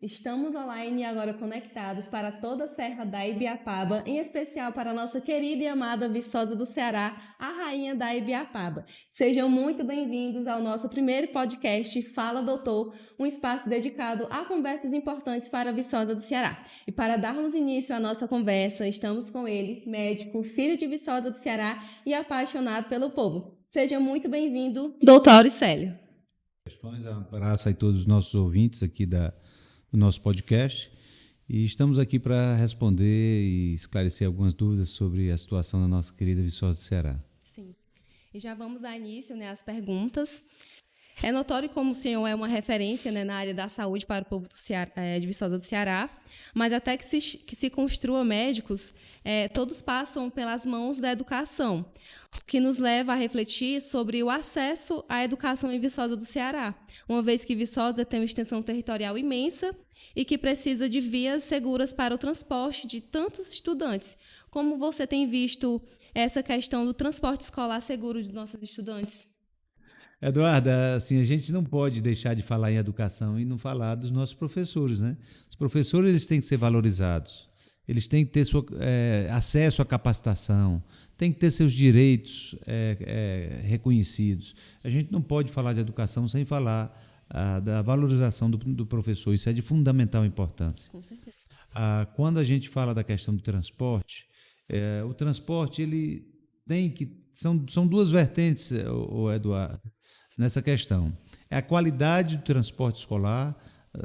Estamos online e agora conectados para toda a Serra da Ibiapaba, em especial para a nossa querida e amada Viçosa do Ceará, a rainha da Ibiapaba. Sejam muito bem-vindos ao nosso primeiro podcast Fala Doutor, um espaço dedicado a conversas importantes para a Viçosa do Ceará. E para darmos início à nossa conversa, estamos com ele, médico, filho de Viçosa do Ceará e apaixonado pelo povo. Seja muito bem-vindo, doutor Auricélio. Um abraço a todos os nossos ouvintes aqui do nosso podcast, e estamos aqui para responder e esclarecer algumas dúvidas sobre a situação da nossa querida Viçosa do Ceará. Sim, e já vamos dar início às perguntas. É notório como o senhor é uma referência na área da saúde para o povo do Ceará, de Viçosa do Ceará, mas até que se construa médicos, todos passam pelas mãos da educação, o que nos leva a refletir sobre o acesso à educação em Viçosa do Ceará, uma vez que Viçosa tem uma extensão territorial imensa e que precisa de vias seguras para o transporte de tantos estudantes. Como você tem visto essa questão do transporte escolar seguro de nossos estudantes? Eduarda, assim, a gente não pode deixar de falar em educação e não falar dos nossos professores, né? Os professores, eles têm que ser valorizados, eles têm que ter acesso à capacitação, têm que ter seus direitos reconhecidos. A gente não pode falar de educação sem falar da valorização do professor, isso é de fundamental importância. Com certeza. Quando a gente fala da questão do transporte, o transporte, ele tem que... São duas vertentes, Eduardo, nessa questão. É a qualidade do transporte escolar,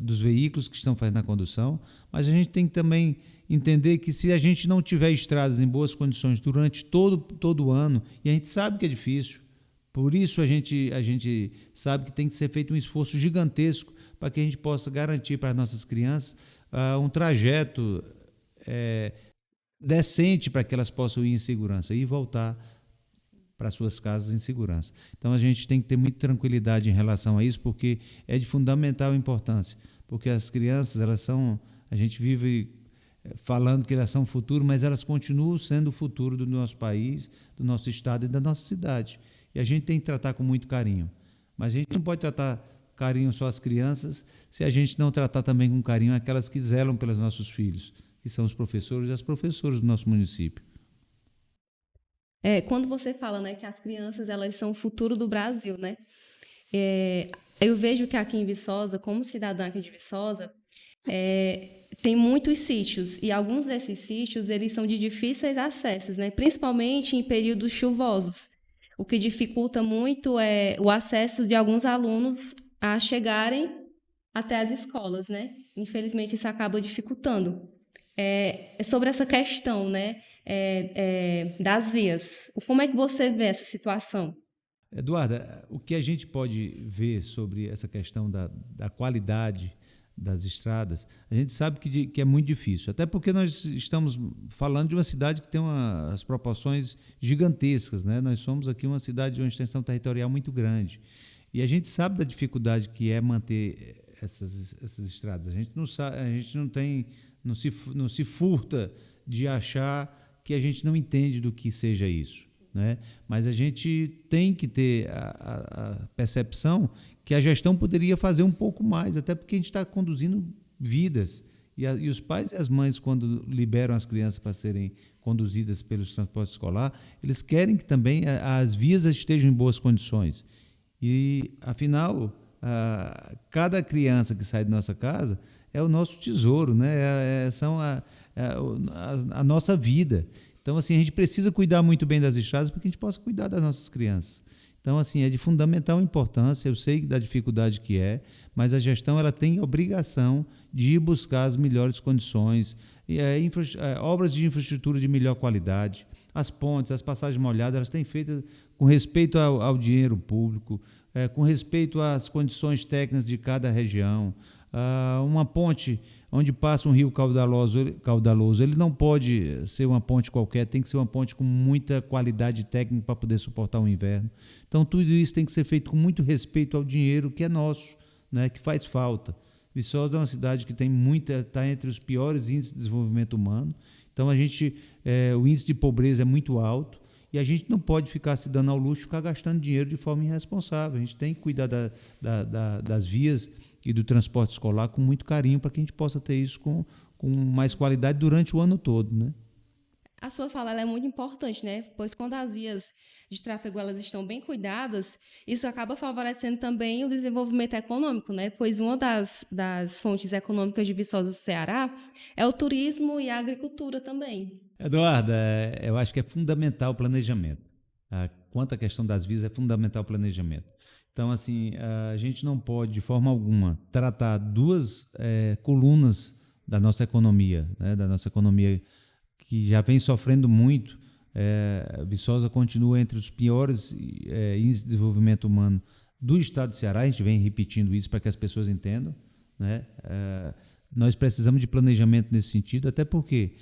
dos veículos que estão fazendo a condução, mas a gente tem que também entender que se a gente não tiver estradas em boas condições durante todo o ano, e a gente sabe que é difícil, por isso a gente sabe que tem que ser feito um esforço gigantesco para que a gente possa garantir para as nossas crianças um trajeto decente para que elas possam ir em segurança e voltar para suas casas em segurança. Então a gente tem que ter muita tranquilidade em relação a isso, porque é de fundamental importância, porque as crianças, a gente vive falando que elas são o futuro, mas elas continuam sendo o futuro do nosso país, do nosso estado e da nossa cidade. E a gente tem que tratar com muito carinho. Mas a gente não pode tratar carinho só as crianças, se a gente não tratar também com carinho aquelas que zelam pelos nossos filhos, que são os professores e as professoras do nosso município. Quando você fala, que as crianças elas são o futuro do Brasil, eu vejo que aqui em Viçosa, como cidadã aqui de Viçosa, tem muitos sítios, e alguns desses sítios eles são de difíceis acessos, principalmente em períodos chuvosos, o que dificulta muito o acesso de alguns alunos a chegarem até as escolas, Infelizmente isso acaba dificultando. Sobre essa questão, das vias. Como é que você vê essa situação? Eduarda, o que a gente pode ver sobre essa questão da qualidade das estradas, a gente sabe que é muito difícil, até porque nós estamos falando de uma cidade que tem as proporções gigantescas, Nós somos aqui uma cidade de uma extensão territorial muito grande, e a gente sabe da dificuldade que é manter essas estradas. A gente não se furta de achar que a gente não entende do que seja isso, Mas a gente tem que ter a percepção que a gestão poderia fazer um pouco mais, até porque a gente está conduzindo vidas, e os pais e as mães, quando liberam as crianças para serem conduzidas pelos transportes escolar, eles querem que também as vias estejam em boas condições, e afinal cada criança que sai de nossa casa é o nosso tesouro, são a nossa vida. Então, assim, a gente precisa cuidar muito bem das estradas para que a gente possa cuidar das nossas crianças. Então, assim, é de fundamental importância, eu sei da dificuldade que mas a gestão ela tem obrigação de ir buscar as melhores condições, obras de infraestrutura de melhor qualidade, as pontes, as passagens molhadas, elas têm feito com respeito ao dinheiro público, com respeito às condições técnicas de cada região. Uma ponte onde passa um rio caudaloso, ele não pode ser uma ponte qualquer, tem que ser uma ponte com muita qualidade técnica para poder suportar o inverno. Então, tudo isso tem que ser feito com muito respeito ao dinheiro que é nosso, que faz falta. Viçosa é uma cidade que está entre os piores índices de desenvolvimento humano, então o índice de pobreza é muito alto, e a gente não pode ficar se dando ao luxo de ficar gastando dinheiro de forma irresponsável. A gente tem que cuidar das vias e do transporte escolar com muito carinho para que a gente possa ter isso com mais qualidade durante o ano todo, né? A sua fala ela é muito importante, né? Pois quando as vias de tráfego elas estão bem cuidadas, isso acaba favorecendo também o desenvolvimento econômico, né? Pois uma das fontes econômicas de Viçosa do Ceará é o turismo e a agricultura também. Eduarda, eu acho que é fundamental o planejamento. Quanto à questão das vias, é fundamental o planejamento. Então, assim, a gente não pode, de forma alguma, tratar duas colunas da nossa economia, né? Da nossa economia que já vem sofrendo muito. Viçosa continua entre os piores índices de desenvolvimento humano do estado do Ceará. A gente vem repetindo isso para que as pessoas entendam, né? Nós precisamos de planejamento nesse sentido, até porque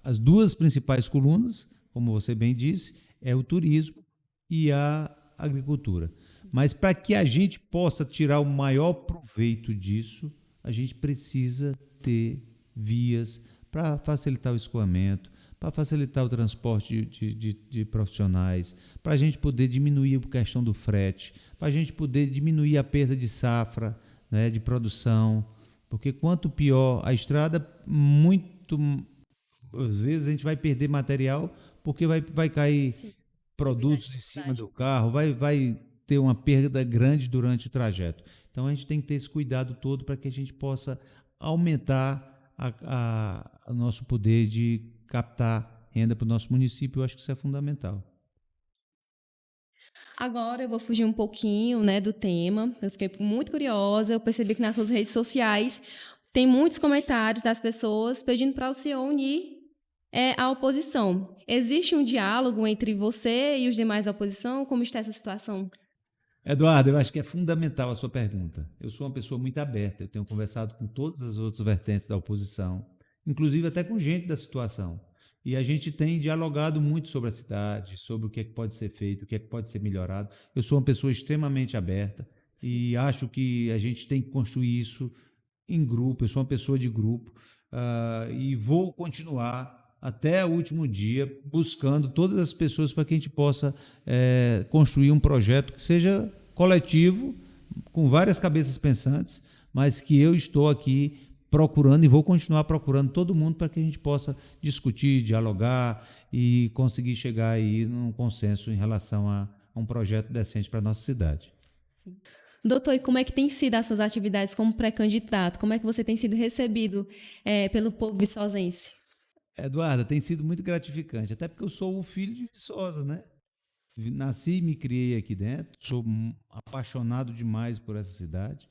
as duas principais colunas, como você bem disse, é o turismo e a agricultura. Mas para que a gente possa tirar o maior proveito disso, a gente precisa ter vias para facilitar o escoamento, para facilitar o transporte de profissionais, para a gente poder diminuir a questão do frete, para a gente poder diminuir a perda de safra, né, de produção, porque quanto pior a estrada, muito às vezes a gente vai perder material porque vai cair Sim, produtos em cima do carro, vai ter uma perda grande durante o trajeto. Então a gente tem que ter esse cuidado todo para que a gente possa aumentar o nosso poder de captar renda para o nosso município. Eu acho que isso é fundamental. Agora eu vou fugir um pouquinho, né, do tema. Eu fiquei muito curiosa. Eu percebi que nas suas redes sociais tem muitos comentários das pessoas pedindo para o senhor unir a oposição. Existe um diálogo entre você e os demais da oposição? Como está essa situação? Eduardo, eu acho que é fundamental a sua pergunta. Eu sou uma pessoa muito aberta, eu tenho conversado com todas as outras vertentes da oposição, inclusive até com gente da situação. E a gente tem dialogado muito sobre a cidade, sobre o que é que pode ser feito, o que é que pode ser melhorado. Eu sou uma pessoa extremamente aberta e acho que a gente tem que construir isso em grupo. Eu sou uma pessoa de grupo, e vou continuar até o último dia buscando todas as pessoas para que a gente possa construir um projeto que seja coletivo, com várias cabeças pensantes, mas que eu estou aqui procurando e vou continuar procurando todo mundo para que a gente possa discutir, dialogar e conseguir chegar aí num consenso em relação a um projeto decente para a nossa cidade. Sim. Doutor, e como é que tem sido as suas atividades como pré-candidato? Como é que você tem sido recebido pelo povo viçosense? Eduarda, tem sido muito gratificante, até porque eu sou o filho de Viçosa, né? Nasci e me criei aqui dentro, sou apaixonado demais por essa cidade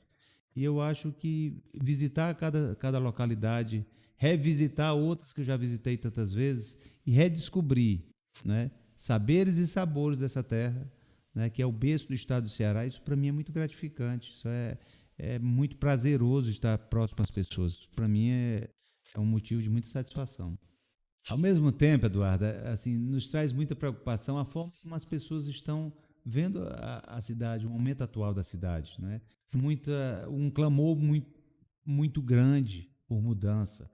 e eu acho que visitar cada localidade, revisitar outras que eu já visitei tantas vezes e redescobrir, né, saberes e sabores dessa terra, né, que é o berço do estado do Ceará, isso para mim é muito gratificante, isso é muito prazeroso estar próximo às pessoas, para mim é um motivo de muita satisfação. Ao mesmo tempo, Eduarda, assim, nos traz muita preocupação a forma como as pessoas estão vendo a cidade, o momento atual da cidade, né? Um clamor muito grande por mudança,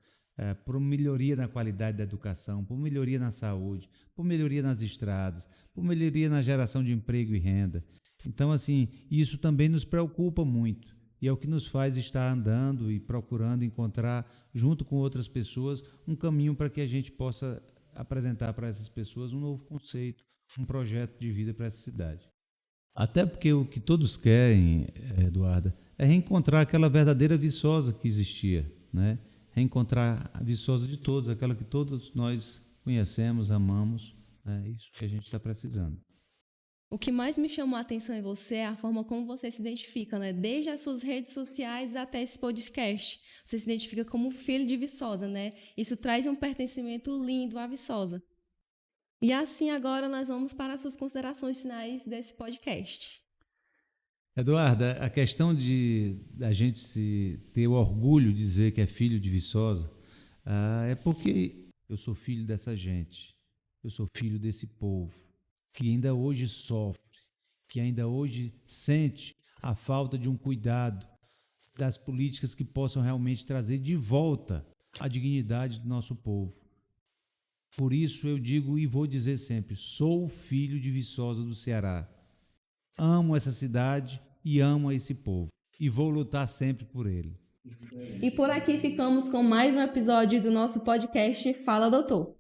por melhoria na qualidade da educação, por melhoria na saúde, por melhoria nas estradas, por melhoria na geração de emprego e renda. Então, assim, isso também nos preocupa muito. E é o que nos faz estar andando e procurando encontrar, junto com outras pessoas, um caminho para que a gente possa apresentar para essas pessoas um novo conceito, um projeto de vida para essa cidade. Até porque o que todos querem, Eduarda, é reencontrar aquela verdadeira Viçosa que existia, né? Reencontrar a Viçosa de todos, aquela que todos nós conhecemos, amamos. É isso que a gente está precisando. O que mais me chamou a atenção em você é a forma como você se identifica, né? Desde as suas redes sociais até esse podcast. Você se identifica como filho de Viçosa, né? Isso traz um pertencimento lindo à Viçosa. E assim agora nós vamos para as suas considerações finais desse podcast. Eduarda, a questão de a gente ter o orgulho de dizer que é filho de Viçosa, é porque eu sou filho dessa gente, eu sou filho desse povo que ainda hoje sofre, que ainda hoje sente a falta de um cuidado das políticas que possam realmente trazer de volta a dignidade do nosso povo. Por isso eu digo e vou dizer sempre, sou filho de Viçosa do Ceará. Amo essa cidade e amo esse povo. e vou lutar sempre por ele. E por aqui ficamos com mais um episódio do nosso podcast Fala Doutor.